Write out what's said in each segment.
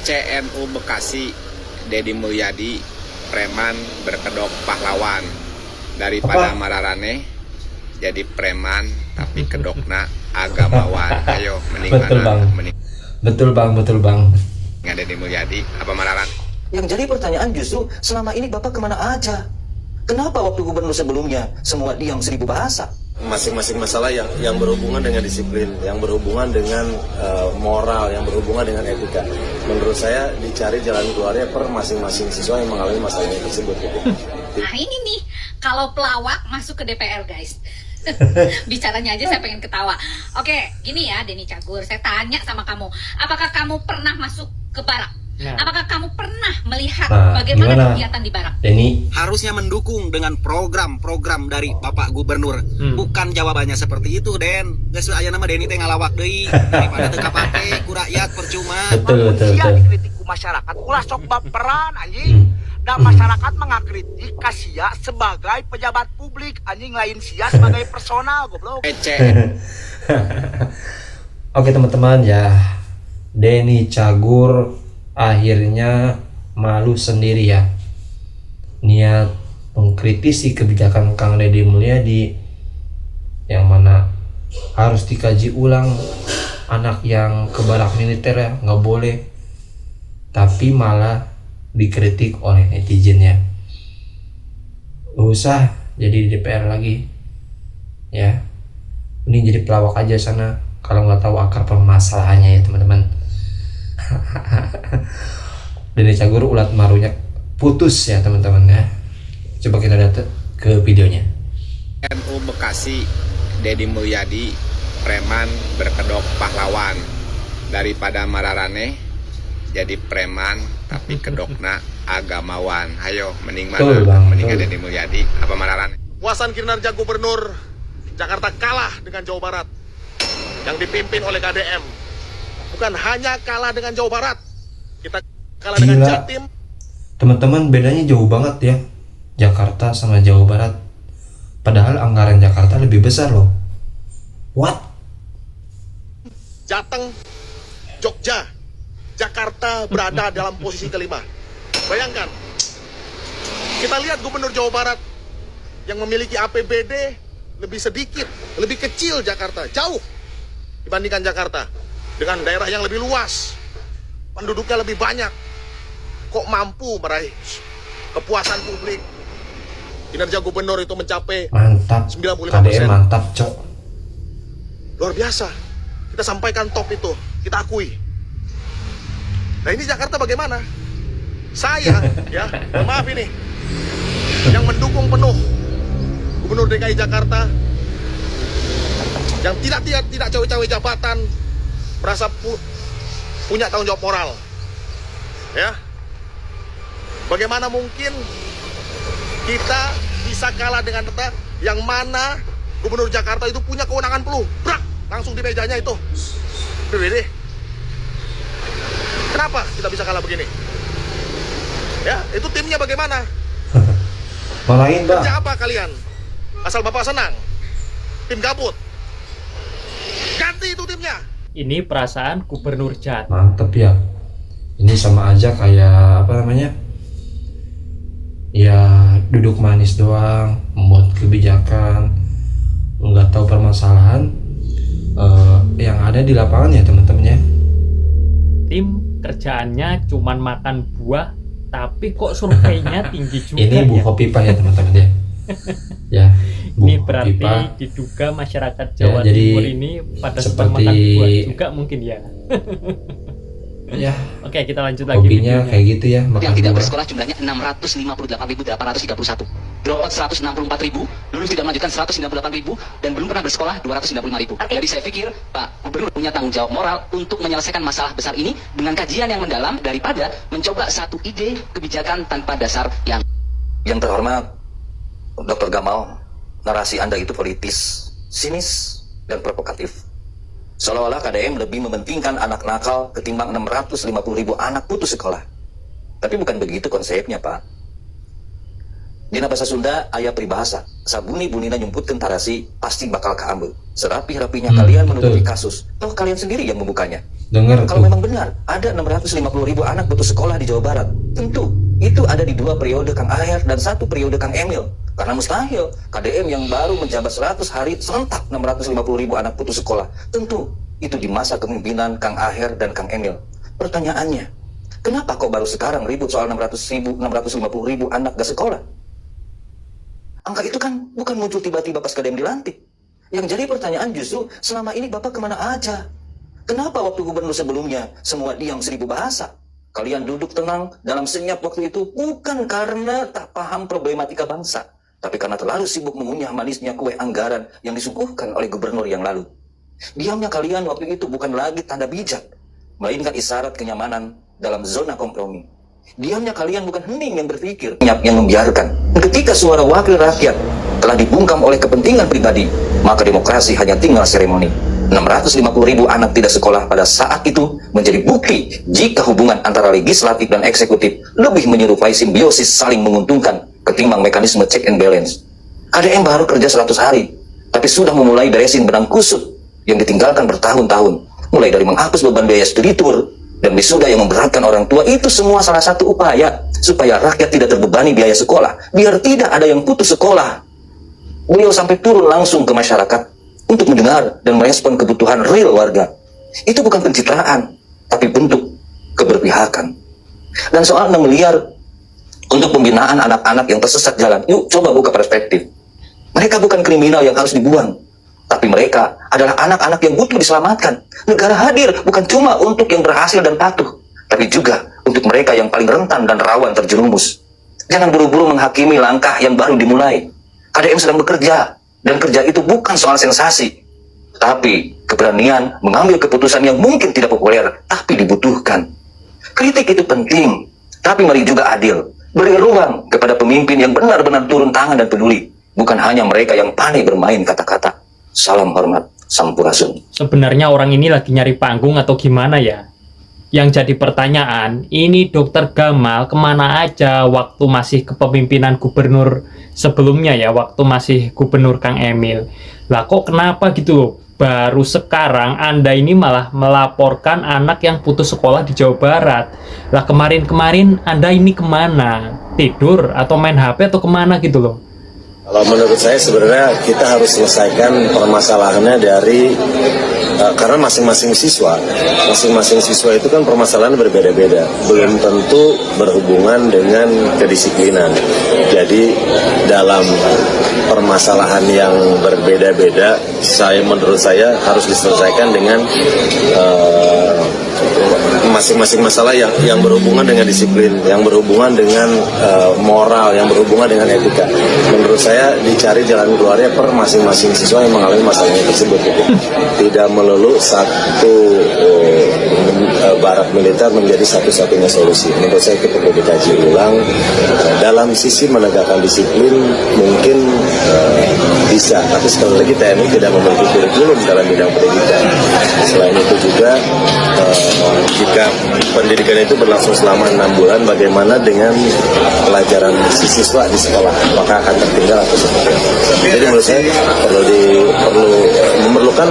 PCNU Bekasi, Deddy Mulyadi, preman berkedok pahlawan. Daripada mararane jadi preman tapi kedokna agamawan. Ayo mending betul mana? Bang. Mending Betul bang. Deddy Mulyadi apa mararan? Yang jadi pertanyaan justru selama ini Bapak kemana aja? Kenapa waktu gubernur sebelumnya semua diam 1000 bahasa? Masing-masing masalah yang berhubungan dengan disiplin, yang berhubungan dengan moral, yang berhubungan dengan etika. Menurut saya dicari jalan keluarnya per masing-masing siswa yang mengalami masalahnya tersebut. Nah ini nih, kalau pelawak masuk ke DPR guys. Bicaranya aja saya pengen ketawa. Oke, gini ya Denny Cagur, saya tanya sama kamu, apakah kamu pernah masuk ke barak? Apakah kamu pernah melihat bagaimana kegiatan di barak? Denny harusnya mendukung dengan program-program dari Bapak Gubernur. Bukan jawabannya seperti itu, Den. Geus aya nama Denny teh ngalawak deui daripada teu kapake ku rakyat percuma. betul. dikritik ku masyarakat ulah sok baperan anjing. Dan masyarakat mengakritik Kasia sebagai pejabat publik anjing, lain sia sebagai personal goblok. Oke teman-teman ya, Denny Cagur akhirnya malu sendiri ya, niat mengkritisi kebijakan Kang Deddy Mulyadi yang mana harus dikaji ulang, anak yang ke barak militer ya nggak boleh, tapi malah dikritik oleh netizen ya. Gak usah jadi di DPR lagi ya, ini jadi pelawak aja sana kalau nggak tahu akar permasalahannya ya teman-teman. Denny Cagur ulat marunya putus ya teman-teman ya. Coba kita lihat ke videonya. PCNU Bekasi, Deddy Mulyadi, preman berkedok pahlawan. Daripada mararane jadi preman tapi kedokna agamawan. Ayo mending mana? Mending Deddy Mulyadi apa mararane? Puasan kinerja gubernur Jakarta kalah dengan Jawa Barat yang dipimpin oleh KDM. Bukan hanya kalah dengan Jawa Barat, kita kalah dengan Jatim. Teman-teman, bedanya jauh banget ya, Jakarta sama Jawa Barat. Padahal anggaran Jakarta lebih besar loh. What? Jateng, Jogja, Jakarta berada dalam posisi kelima. Bayangkan, kita lihat gubernur Jawa Barat yang memiliki APBD lebih sedikit, lebih kecil Jakarta, jauh dibandingkan Jakarta. Dengan daerah yang lebih luas, penduduknya lebih banyak, kok mampu meraih kepuasan publik. Kinerja gubernur itu mencapai Mantap, 95%. KDM mantap cok. Luar biasa. Kita sampaikan top itu, kita akui. Nah ini Jakarta bagaimana? Saya, ya, mohon maaf ini, yang mendukung penuh Gubernur DKI Jakarta, yang tidak cawe-cawe jabatan, merasa punya tanggung jawab moral, ya. Bagaimana mungkin kita bisa kalah dengan data yang mana Gubernur Jakarta itu punya kewenangan penuh, brak, langsung di mejanya itu, BBD. Kenapa kita bisa kalah begini? Ya, itu timnya bagaimana? Malahin bang. Kerja apa kalian? Asal Bapak senang, tim gabut. Ganti itu timnya. Ini perasaan Gubernur Jatim. Mantep ya. Ini sama aja kayak apa namanya? Ya duduk manis doang, membuat kebijakan, nggak tahu permasalahan yang ada di lapangan ya teman-teman ya. Tim kerjaannya cuman makan buah, tapi kok surveinya tinggi juga. Ini Bu ya? Hopipa ya teman-teman ya. Ya. Ini berarti diduga masyarakat Jawa Timur ini pada suka makan buah juga mungkin ya. Ya. Oke, kita lanjut lagi. Hobinya kayak gitu ya. Yang tidak bersekolah jumlahnya 658.831. Dropout 164.000, lulus tidak melanjutkan 198.000, dan belum pernah bersekolah 295.000. Jadi saya pikir Pak Gubernur punya tanggung jawab moral untuk menyelesaikan masalah besar ini dengan kajian yang mendalam daripada mencoba satu ide kebijakan tanpa dasar yang terhormat Dr. Gamal, narasi Anda itu politis, sinis, dan provokatif. Seolah-olah KDM lebih mementingkan anak nakal ketimbang 650.000 anak putus sekolah. Tapi bukan begitu konsepnya, Pak. Dina bahasa Sunda aya peribahasa, sabuni bunina nyumputkeun tarasi pasti bakal kaambeul. Serapi-rapinya kalian menutupi kasus, toh kalian sendiri yang membukanya. Dengar Kalau tuh. memang benar ada 650.000 anak putus sekolah di Jawa Barat, tentu itu ada di 2 periode Kang Aher dan 1 periode Kang Emil. Karena mustahil KDM yang baru menjabat 100 hari serentak 650.000 anak putus sekolah. Tentu itu di masa kepemimpinan Kang Aher dan Kang Emil. Pertanyaannya, kenapa kok baru sekarang ribut soal 650.000 anak gak sekolah? Angka itu kan bukan muncul tiba-tiba pas KDM dilantik. Yang jadi pertanyaan justru selama ini Bapak kemana aja? Kenapa waktu gubernur sebelumnya semua diam 1000 bahasa? Kalian duduk tenang dalam senyap waktu itu bukan karena tak paham problematika bangsa, tapi karena terlalu sibuk mengunyah manisnya kue anggaran yang disuguhkan oleh gubernur yang lalu. Diamnya kalian waktu itu bukan lagi tanda bijak, melainkan isyarat kenyamanan dalam zona kompromi. Diamnya kalian bukan hening yang berpikir, yang membiarkan. Ketika suara wakil rakyat telah dibungkam oleh kepentingan pribadi, maka demokrasi hanya tinggal seremoni. 650.000 anak tidak sekolah pada saat itu menjadi bukti jika hubungan antara legislatif dan eksekutif lebih menyerupai simbiosis saling menguntungkan ketimbang mekanisme check and balance. KDM baru kerja 100 hari, tapi sudah memulai beresin benang kusut yang ditinggalkan bertahun-tahun, mulai dari menghapus beban biaya studi tour dan wisuda yang memberatkan orang tua. Itu semua salah satu upaya supaya rakyat tidak terbebani biaya sekolah, biar tidak ada yang putus sekolah. Beliau sampai turun langsung ke masyarakat untuk mendengar dan merespon kebutuhan real warga. Itu bukan pencitraan, tapi bentuk keberpihakan. Dan soal 6 miliar untuk pembinaan anak-anak yang tersesat jalan, yuk coba buka perspektif. Mereka bukan kriminal yang harus dibuang, tapi mereka adalah anak-anak yang butuh diselamatkan. Negara hadir bukan cuma untuk yang berhasil dan patuh, tapi juga untuk mereka yang paling rentan dan rawan terjerumus. Jangan buru-buru menghakimi langkah yang baru dimulai. KDM sedang bekerja, dan kerja itu bukan soal sensasi, tapi keberanian mengambil keputusan yang mungkin tidak populer, tapi dibutuhkan. Kritik itu penting, tapi mari juga adil. Beri ruang kepada pemimpin yang benar-benar turun tangan dan peduli, bukan hanya mereka yang pandai bermain kata-kata. Salam hormat, Sampurasun. Sebenarnya orang ini lagi nyari panggung atau gimana ya? Yang jadi pertanyaan, ini Dokter Gamal kemana aja waktu masih kepemimpinan gubernur sebelumnya ya, waktu masih gubernur Kang Emil. Lah kok kenapa gitu loh, baru sekarang Anda ini malah melaporkan anak yang putus sekolah di Jawa Barat. Lah kemarin-kemarin Anda ini kemana? Tidur atau main HP atau kemana gitu loh? Kalau menurut saya sebenarnya kita harus selesaikan permasalahannya dari karena masing-masing siswa itu kan permasalahan berbeda-beda, belum tentu berhubungan dengan kedisiplinan. Jadi dalam permasalahan yang berbeda-beda, menurut saya harus diselesaikan dengan masing-masing masalah yang berhubungan dengan disiplin, yang berhubungan dengan moral, yang berhubungan dengan etika. Menurut saya dicari jalan keluarnya per masing-masing siswa yang mengalami masalahnya tersebut. Tidak melulu satu barat militer menjadi satu-satunya solusi. Menurut saya itu perlu dikaji ulang. Dalam sisi menegakkan disiplin mungkin bisa, tapi sekali lagi TNI tidak memiliki kurikulum dalam bidang pendidikan. Selain itu juga jika pendidikan itu berlangsung selama 6 bulan, bagaimana dengan pelajaran siswa di sekolah, maka akan tertinggal atau seperti apa. Jadi menurut saya perlu memerlukan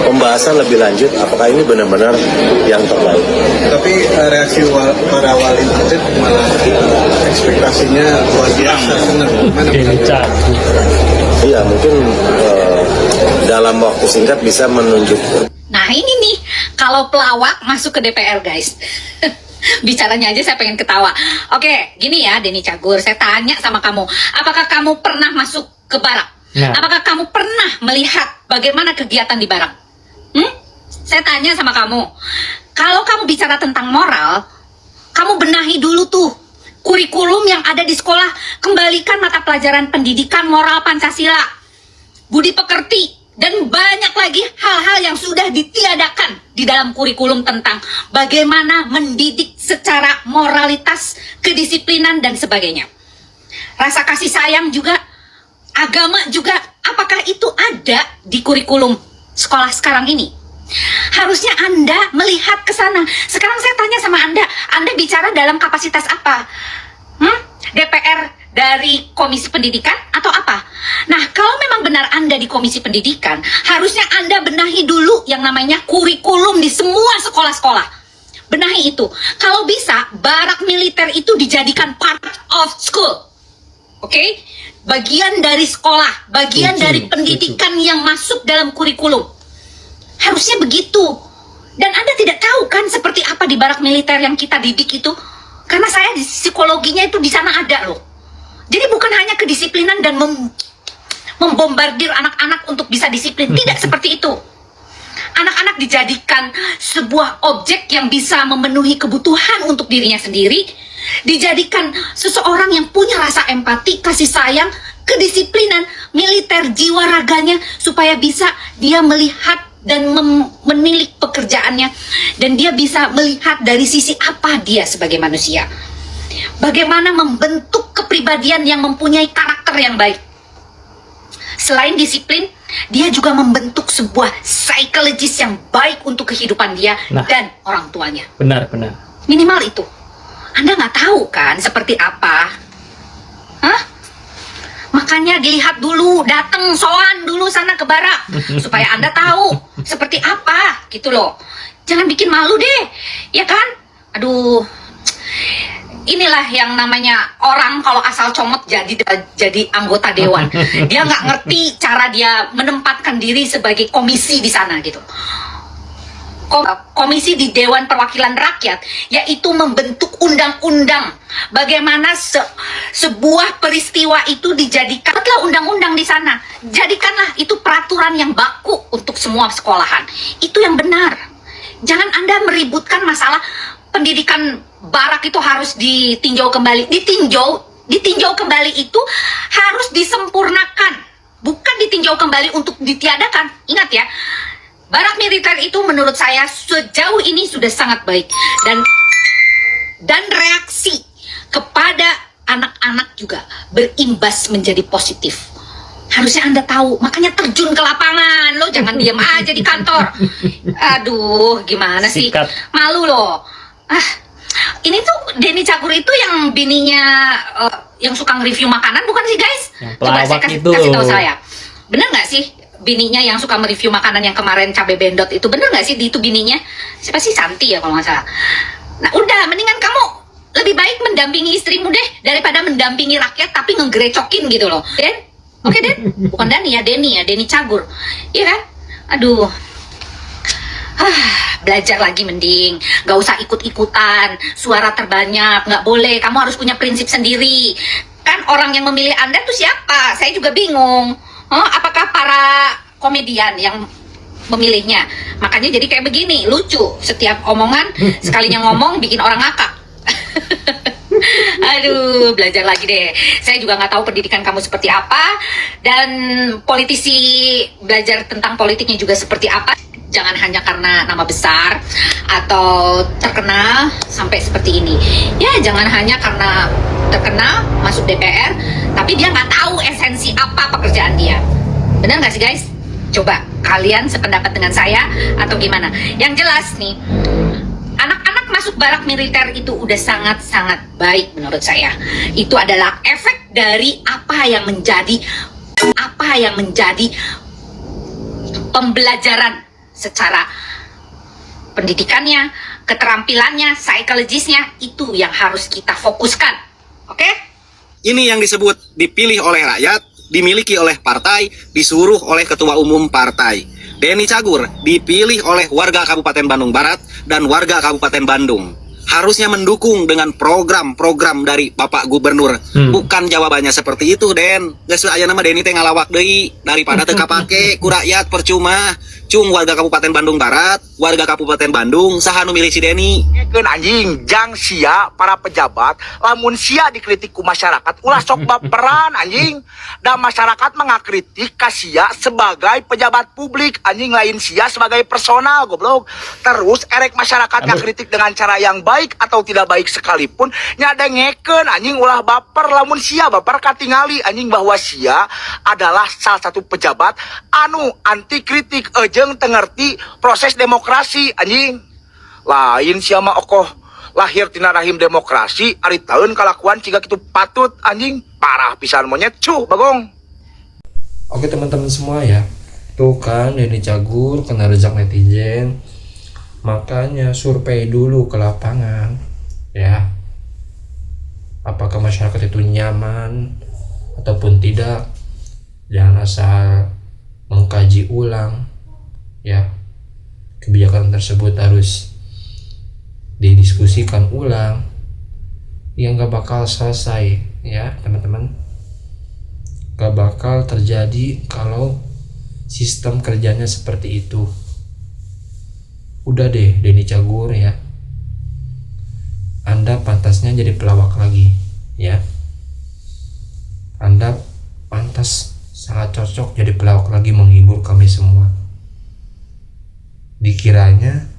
pembahasan lebih lanjut apakah ini benar-benar yang terbaik. Tapi reaksi pada awal itu malah ekspektasinya luar biasa, senang. Iya, mungkin dalam waktu singkat bisa menunjukkan. Nah ini nih, kalau pelawak masuk ke DPR guys. Bicaranya aja saya pengen ketawa. Oke, gini ya Denny Cagur, saya tanya sama kamu, apakah kamu pernah masuk ke barak? Nah. Apakah kamu pernah melihat bagaimana kegiatan di barak? Saya tanya sama kamu, kalau kamu bicara tentang moral, kamu benahi dulu tuh kurikulum yang ada di sekolah. Kembalikan mata pelajaran pendidikan moral Pancasila, budi pekerti, dan banyak lagi hal-hal yang sudah ditiadakan di dalam kurikulum tentang bagaimana mendidik secara moralitas, kedisiplinan, dan sebagainya. Rasa kasih sayang juga, agama juga, apakah itu ada di kurikulum sekolah sekarang ini? Harusnya Anda melihat ke sana. Sekarang saya tanya sama Anda bicara dalam kapasitas apa? DPR dari komisi pendidikan atau apa? Nah, kalau memang benar Anda di komisi pendidikan, harusnya Anda benahi dulu yang namanya kurikulum di semua sekolah-sekolah. Benahi itu. Kalau bisa, barak militer itu dijadikan part of school. Oke? Bagian dari sekolah, bagian dari pendidikan yang masuk dalam kurikulum. Harusnya begitu. Dan Anda tidak tahu kan seperti apa di barak militer yang kita didik itu? Karena saya di psikologinya itu di sana ada loh. Jadi bukan hanya kedisiplinan dan membombardir anak-anak untuk bisa disiplin. Tidak seperti itu. Anak-anak dijadikan sebuah objek yang bisa memenuhi kebutuhan untuk dirinya sendiri. Dijadikan seseorang yang punya rasa empati, kasih sayang, kedisiplinan, militer jiwa raganya. Supaya bisa dia melihat dan menilik pekerjaannya. Dan dia bisa melihat dari sisi apa dia sebagai manusia. Bagaimana membentuk kepribadian yang mempunyai karakter yang baik. Selain disiplin, dia juga membentuk sebuah psikologis yang baik untuk kehidupan dia dan orang tuanya. Benar. Minimal itu. Anda nggak tahu kan seperti apa? Hah? Makanya dilihat dulu, datang soan dulu sana ke barak supaya Anda tahu seperti apa gitu loh. Jangan bikin malu deh, ya kan? Aduh. Inilah yang namanya orang kalau asal comot jadi anggota dewan. Dia nggak ngerti cara dia menempatkan diri sebagai komisi di sana gitu. Komisi di Dewan Perwakilan Rakyat, yaitu membentuk undang-undang. Bagaimana sebuah peristiwa itu dijadikanlah undang-undang di sana. Jadikanlah itu peraturan yang baku untuk semua sekolahan. Itu yang benar. Jangan Anda meributkan masalah pendidikan barak itu harus ditinjau kembali. Ditinjau kembali itu harus disempurnakan. Bukan ditinjau kembali untuk ditiadakan. Ingat ya, barak militer itu menurut saya sejauh ini sudah sangat baik. Dan reaksi kepada anak-anak juga berimbas menjadi positif. Harusnya Anda tahu, makanya terjun ke lapangan. Lo jangan diam aja di kantor. Aduh, gimana sih? Malu loh. Ini tuh Denny Cagur itu yang bininya yang suka nge-review makanan, bukan sih guys? Coba saya kasih tahu saya. Bener nggak sih bininya yang suka mereview makanan yang kemarin cabai bendot itu? Bener nggak sih itu bininya? Siapa sih? Santi ya kalau nggak salah. Nah udah, mendingan kamu lebih baik mendampingi istrimu deh daripada mendampingi rakyat tapi ngegerecokin gitu loh. Den? Oke Den? Bukan Dani ya, Denny Cagur. Iya kan? Aduh. Belajar lagi mending, gak usah ikut-ikutan, suara terbanyak, gak boleh, kamu harus punya prinsip sendiri. Kan orang yang memilih Anda tuh siapa? Saya juga bingung. Apakah para komedian yang memilihnya? Makanya jadi kayak begini, lucu. Setiap omongan, sekalinya ngomong bikin orang ngakak. Aduh, belajar lagi deh. Saya juga nggak tahu pendidikan kamu seperti apa. Dan politisi belajar tentang politiknya juga seperti apa. Jangan hanya karena nama besar atau terkenal sampai seperti ini. Ya, jangan hanya karena terkenal masuk DPR, tapi dia nggak tahu esensi apa pekerjaan dia. Benar nggak sih guys? Coba kalian sependapat dengan saya atau gimana? Yang jelas nih, anak-anak masuk barak militer itu udah sangat-sangat baik menurut saya. Itu adalah efek dari apa yang menjadi pembelajaran secara pendidikannya, keterampilannya, psikologisnya, itu yang harus kita fokuskan. Oke? Ini yang disebut dipilih oleh rakyat, dimiliki oleh partai, disuruh oleh ketua umum partai. Denny Cagur dipilih oleh warga Kabupaten Bandung Barat dan warga Kabupaten Bandung. Harusnya mendukung dengan program-program dari Bapak Gubernur. Bukan jawabannya seperti itu, Den. Geus aya nama Denny teh ngalawak deui daripada teu kapake ku rakyat percuma. Cung warga Kabupaten Bandung Barat, warga Kabupaten Bandung, saha nu milih si Denny? Ngekeun anjing, jang sia para pejabat, lamun sia dikritik ku masyarakat, ulah sok baperan anjing. Dan masyarakat mengakritik ka sia sebagai pejabat publik, anjing lain sia sebagai personal, goblok. Terus erek masyarakat ngakritik dengan cara yang baik atau tidak baik sekalipun, nyada ngekeun anjing ulah baper, lamun sia baper katingali anjing bahwa sia adalah salah satu pejabat anu anti kritik jeung tengerti proses demokrasi anjing. Lain sia mah okoh lahir tina rahim demokrasi ari taun kalakuan ciga kitu patut anjing parah pisan monyet cuh Bagong. Oke teman-teman semua ya, tuh kan Denny Cagur kena rejak netizen, makanya survei dulu ke lapangan ya, apakah masyarakat itu nyaman ataupun tidak. Jangan asal mengkaji ulang ya, kebijakan tersebut harus didiskusikan ulang, yang gak bakal selesai ya teman-teman. Gak bakal terjadi kalau sistem kerjanya seperti itu. Udah deh Denny Cagur ya, Anda pantasnya jadi pelawak lagi ya. Anda pantas sangat cocok jadi pelawak lagi, menghibur kami semua. Dikiranya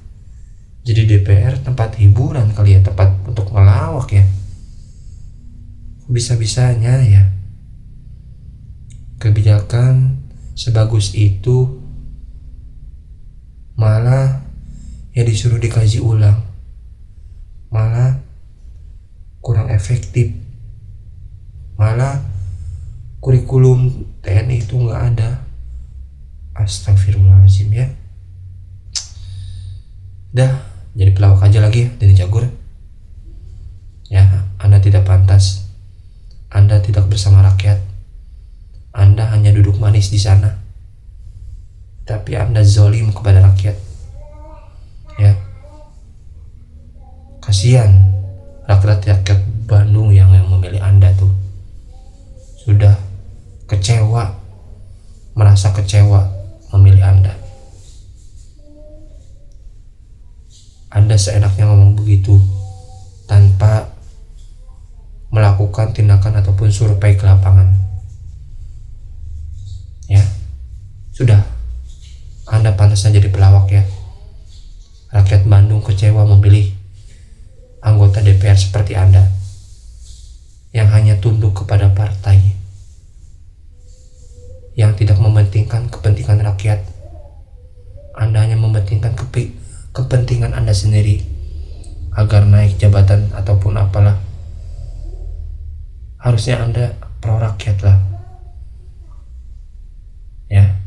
jadi DPR tempat hiburan kali ya, tempat untuk ngelawak ya. Bisa-bisanya ya kebijakan sebagus itu malah ya disuruh dikaji ulang, malah kurang efektif, malah kurikulum TNI itu nggak ada. Astagfirullahaladzim ya. Dah jadi pelawak aja lagi ya Denny Cagur ya. Anda tidak pantas, Anda tidak bersama rakyat, Anda hanya duduk manis di sana, tapi Anda zolim kepada rakyat ya. Kasihan rakyat Bandung yang memilih Anda tuh, sudah kecewa, merasa kecewa memilih Anda. Anda seenaknya ngomong begitu tanpa melakukan tindakan ataupun survei ke lapangan ya. Sudah, Anda pantasnya jadi pelawak ya. Rakyat Bandung kecewa memilih anggota DPR seperti Anda yang hanya tunduk kepada partai, yang tidak mementingkan kepentingan rakyat. Anda hanya mementingkan kepentingan Anda sendiri agar naik jabatan ataupun apalah. Harusnya Anda pro rakyat lah ya.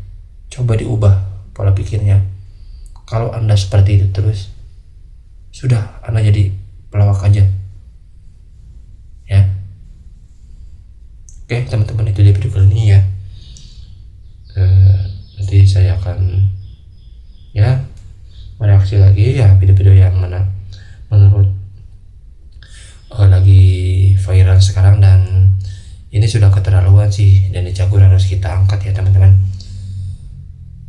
Coba diubah pola pikirnya. Kalau Anda seperti itu terus, sudah Anda jadi pelawak aja ya. Oke teman-teman, itu dia video kali ini ya. Nanti saya akan ya mereaksi lagi ya video-video yang mana menurut lagi viral sekarang, dan ini sudah keterlaluan sih. Denny Cagur harus kita angkat ya teman-teman.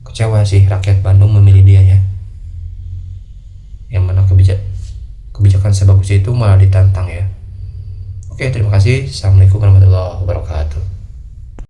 Kecewa sih rakyat Bandung memilih dia ya, yang mana kebijakan sebagus itu malah ditantang ya. Oke, terima kasih. Assalamualaikum warahmatullahi wabarakatuh.